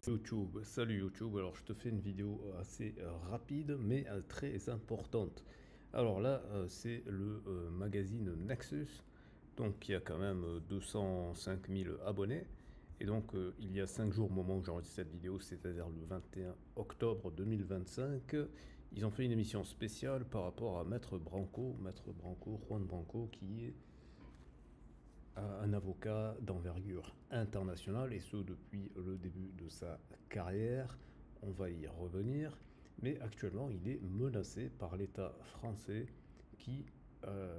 YouTube, salut YouTube, alors je te fais une vidéo assez rapide mais très importante. Alors là c'est le magazine Nexus, donc qui a quand même 205 000 abonnés. Et donc il y a 5 jours au moment où j'enregistre cette vidéo, c'est-à-dire le 21 octobre 2025, ils ont fait une émission spéciale par rapport à Maître Branco, Juan Branco, qui est un avocat d'envergure internationale, et ce depuis le début de sa carrière. On va y revenir, mais actuellement il est menacé par l'État français qui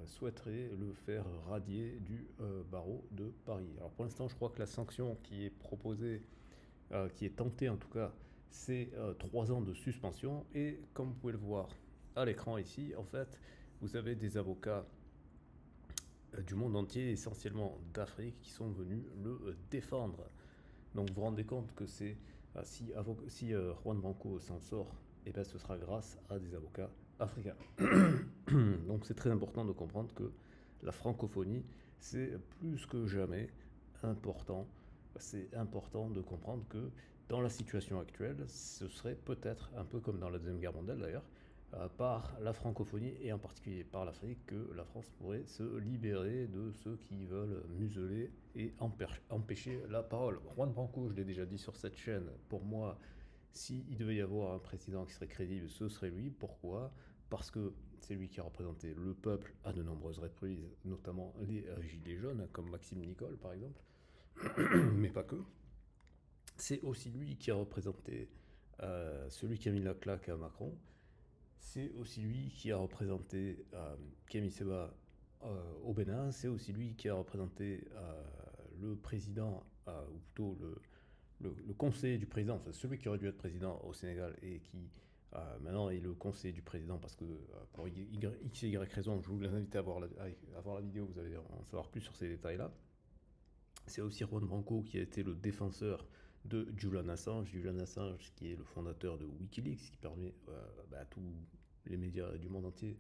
souhaiterait le faire radier du barreau de Paris. Alors pour l'instant je crois que la sanction qui est proposée, qui est tentée en tout cas, c'est 3 ans de suspension. Et comme vous pouvez le voir à l'écran ici, en fait vous avez des avocats du monde entier, essentiellement d'Afrique, qui sont venus le défendre. Donc vous vous rendez compte que si Juan Branco s'en sort, et ben ce sera grâce à des avocats africains. Donc c'est très important de comprendre que la francophonie, c'est plus que jamais important. C'est important de comprendre que dans la situation actuelle, ce serait peut-être un peu comme dans la Deuxième Guerre mondiale d'ailleurs, par la francophonie et en particulier par l'Afrique, que la France pourrait se libérer de ceux qui veulent museler et empêcher la parole. Juan Branco, je l'ai déjà dit sur cette chaîne, pour moi, s'il devait y avoir un président qui serait crédible, ce serait lui. Pourquoi? Parce que c'est lui qui a représenté le peuple à de nombreuses reprises, notamment les Gilets jaunes, comme Maxime Nicole par exemple, mais pas que. C'est aussi lui qui a représenté celui qui a mis la claque à Macron. C'est aussi lui qui a représenté Kémy Séba au Bénin. C'est aussi lui qui a représenté le président, ou plutôt le conseiller du président, enfin celui qui aurait dû être président au Sénégal et qui maintenant est le conseiller du président parce que pour X et Y raison, je vous invite à voir la vidéo, vous allez en savoir plus sur ces détails-là. C'est aussi Juan Branco qui a été le défenseur de Julian Assange. Julian Assange qui est le fondateur de Wikileaks, qui permet à tous les médias du monde entier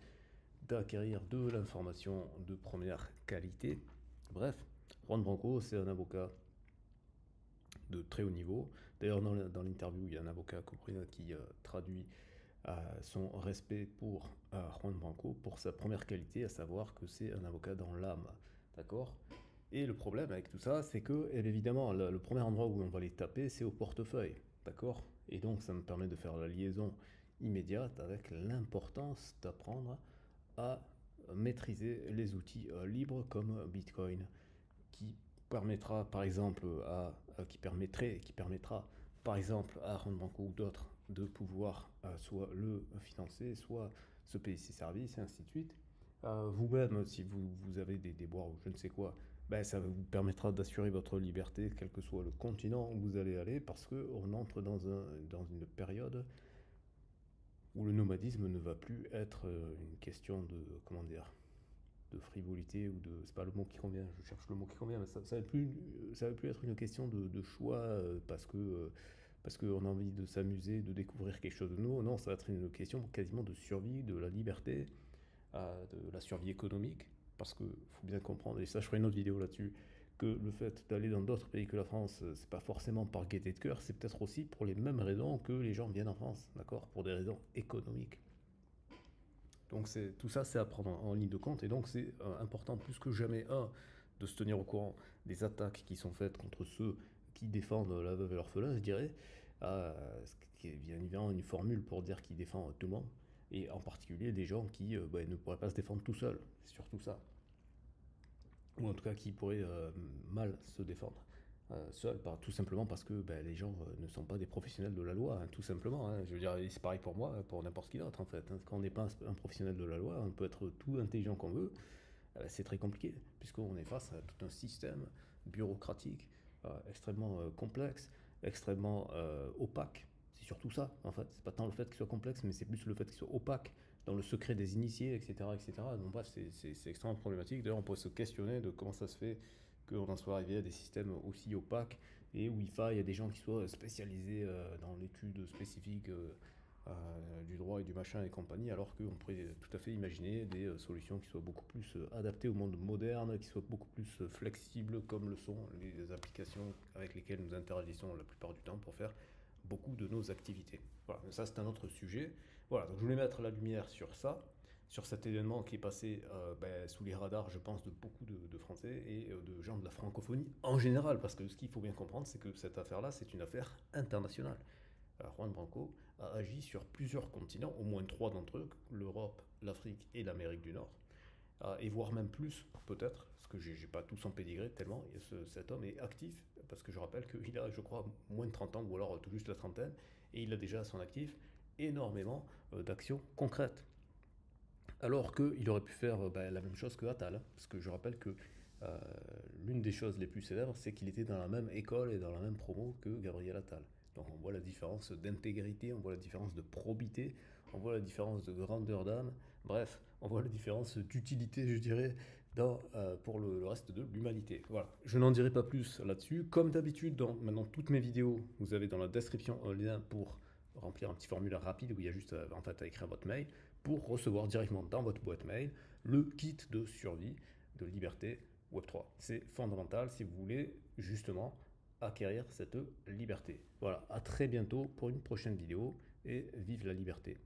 d'acquérir de l'information de première qualité. Bref, Juan Branco, c'est un avocat de très haut niveau. D'ailleurs, dans l'interview, il y a un avocat qui traduit son respect pour Juan Branco pour sa première qualité, à savoir que c'est un avocat dans l'âme. D'accord? Et le problème avec tout ça, c'est que, évidemment, le premier endroit où on va les taper, c'est au portefeuille. D'accord? Et donc, ça me permet de faire la liaison immédiate avec l'importance d'apprendre à maîtriser les outils libres comme Bitcoin, qui permettra par exemple qui permettra par exemple à Randbanco ou d'autres de pouvoir soit le financer, soit se payer ses services et ainsi de suite. Vous-même, si vous avez des déboires ou je ne sais quoi, ben, ça vous permettra d'assurer votre liberté, quel que soit le continent où vous allez aller, parce qu'on entre dans une période où le nomadisme ne va plus être une question de, comment dire, de frivolité ou de... C'est pas le mot qui convient, je cherche le mot qui convient, mais ça va plus être une question de choix parce qu'on a envie de s'amuser, de découvrir quelque chose de nouveau. Non, ça va être une question quasiment de survie, de la liberté, de la survie économique. Parce qu'il faut bien comprendre, et ça je ferai une autre vidéo là-dessus, que le fait d'aller dans d'autres pays que la France, c'est pas forcément par gaieté de cœur, c'est peut-être aussi pour les mêmes raisons que les gens viennent en France, d'accord? Pour des raisons économiques. Donc tout ça, c'est à prendre en ligne de compte. Et donc c'est important plus que jamais, de se tenir au courant des attaques qui sont faites contre ceux qui défendent la veuve et l'orphelin, je dirais. Ce qui est bien évidemment une formule pour dire qu'ils défendent tout le monde. Et en particulier des gens qui ne pourraient pas se défendre tout seuls. C'est surtout ça. Ou en tout cas qui pourraient mal se défendre. Seul, tout simplement parce que les gens ne sont pas des professionnels de la loi, hein, tout simplement. Hein. Je veux dire, c'est pareil pour moi, pour n'importe qui d'autre en fait. Hein. Quand on n'est pas un professionnel de la loi, on peut être tout intelligent qu'on veut, c'est très compliqué, puisqu'on est face à tout un système bureaucratique extrêmement complexe, extrêmement opaque. C'est surtout ça, en fait. C'est pas tant le fait qu'il soit complexe, mais c'est plus le fait qu'il soit opaque dans le secret des initiés, etc. etc. Donc bref, c'est extrêmement problématique. D'ailleurs, on pourrait se questionner de comment ça se fait qu'on en soit arrivé à des systèmes aussi opaques et où il y a des gens qui soient spécialisés dans l'étude spécifique du droit et du machin et compagnie, alors qu'on pourrait tout à fait imaginer des solutions qui soient beaucoup plus adaptées au monde moderne, qui soient beaucoup plus flexibles, comme le sont les applications avec lesquelles nous interagissons la plupart du temps pour faire beaucoup de nos activités. Voilà, mais ça c'est un autre sujet. Voilà, donc je voulais mettre la lumière sur ça, sur cet événement qui est passé sous les radars, je pense, de beaucoup de Français et de gens de la francophonie en général, parce que ce qu'il faut bien comprendre, c'est que cette affaire-là, c'est une affaire internationale. Juan Branco a agi sur plusieurs continents, au moins 3 d'entre eux, l'Europe, l'Afrique et l'Amérique du Nord, et voire même plus, peut-être, parce que j'ai pas tout son pédigré tellement cet homme est actif, parce que je rappelle qu'il a, je crois, moins de 30 ans, ou alors tout juste la trentaine, et il a déjà à son actif énormément d'actions concrètes. Alors qu'il aurait pu faire la même chose que Attal, hein, parce que je rappelle que euh, l'une des choses les plus célèbres, c'est qu'il était dans la même école et dans la même promo que Gabriel Attal. Donc on voit la différence d'intégrité, on voit la différence de probité, on voit la différence de grandeur d'âme, bref, on voit la différence d'utilité, je dirais, pour le reste de l'humanité. Voilà, je n'en dirai pas plus là-dessus. Comme d'habitude, dans maintenant toutes mes vidéos, vous avez dans la description un lien pour remplir un petit formulaire rapide où il y a juste à écrire votre mail pour recevoir directement dans votre boîte mail le kit de survie de Liberté Web3. C'est fondamental si vous voulez justement acquérir cette liberté. Voilà, à très bientôt pour une prochaine vidéo et vive la liberté.